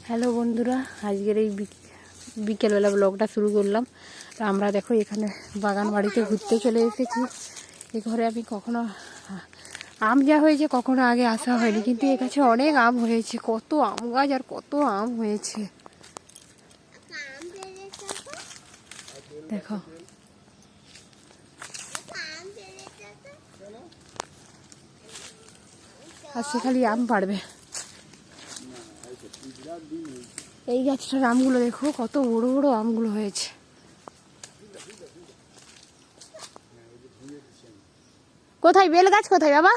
Hello বন্ধুরা, আজকের এই বিকেলবেলা ব্লগটা শুরু করলাম। তো আমরা দেখো এখানে বাগান বাড়িতে ঘুরতে চলে এসেছি। এই ঘরে আমি কখনো আম যা হয়েছে কখনো আগে আসা হয়নি, কিন্তু এ কাছে অনেক আম হয়েছে। কত আম গাছ আর কত আম হয়েছে দেখো। আজকে খালি আম পাড়বে। এই গাছটার আমগুলো দেখো, কত বড় বড় আমগুলো হয়েছে। কোথায় বেল গাছ, কোথায় বাবা?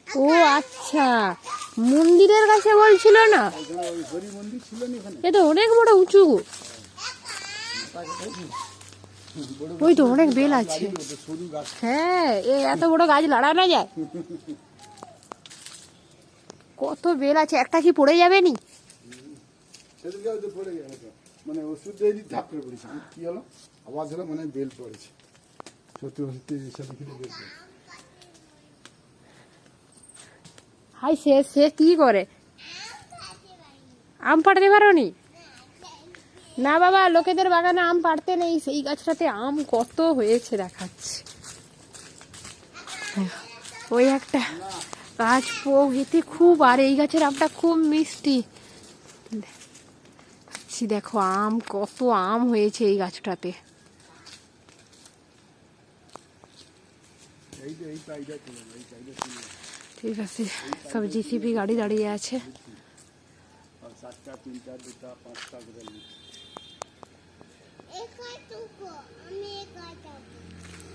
ও আচ্ছা, মন্দিরের কাছে বলছিল না? এ তো অনেক বড় উঁচু। ওই তো অনেক বেল আছে। হ্যাঁ, এত বড় গাছ লাড়ানো যায়? কত বেল আছে, একটা কি পড়ে যাবে নি? মানে ওষুধ দেয়নি, ধাপ করে পড়েছে। কি হলো, আওয়াজ হলো, মানে বেল পড়েছে। সত্যি সত্যি সাথে খেতে বেল পড়েছে। হাই, সে কি করে? আম পাড়তে পারো নি? না বাবা, লোকেদের বাগানে আম পাড়তে নেই। সেই গাছটাতে আম কত হয়েছে দেখাচ্ছে। ওই একটা গাছ এতে খুব, আর এই গাছের আমটা খুব মিষ্টি। দেখো আম, কত আম হয়েছে এই গাছটাতে। ঠিক আছে, সব জিসিপি গাড়ি দাঁড়িয়ে আছে।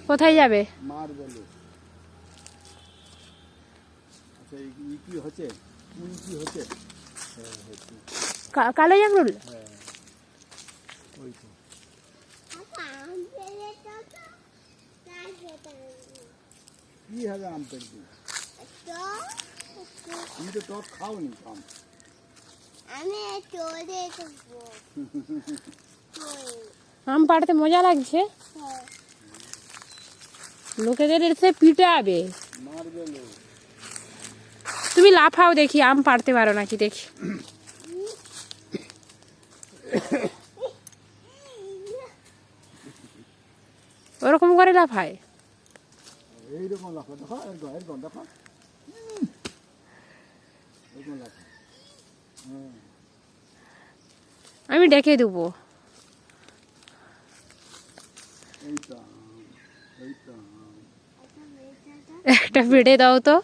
কোথায় যাবে? মার বলো। আচ্ছা, কি হচ্ছে? কি হচ্ছে? কালো জামরুল। হ্যাঁ, ওই তো। কি হবে আম পেড়ে? তুমি তো টক খাওনি আম। আম পাড়তে মজা লাগছে। লোকেদের এসে পিটাবে। তুমি লাফাও দেখি, আম পাড়তে পারো নাকি দেখি। ওরকম করে লাফায়। এইরকম লাফা দেখো, এরকম দেখো। আমি ডেকে দেবো। একটা পেড়ে দাও তো।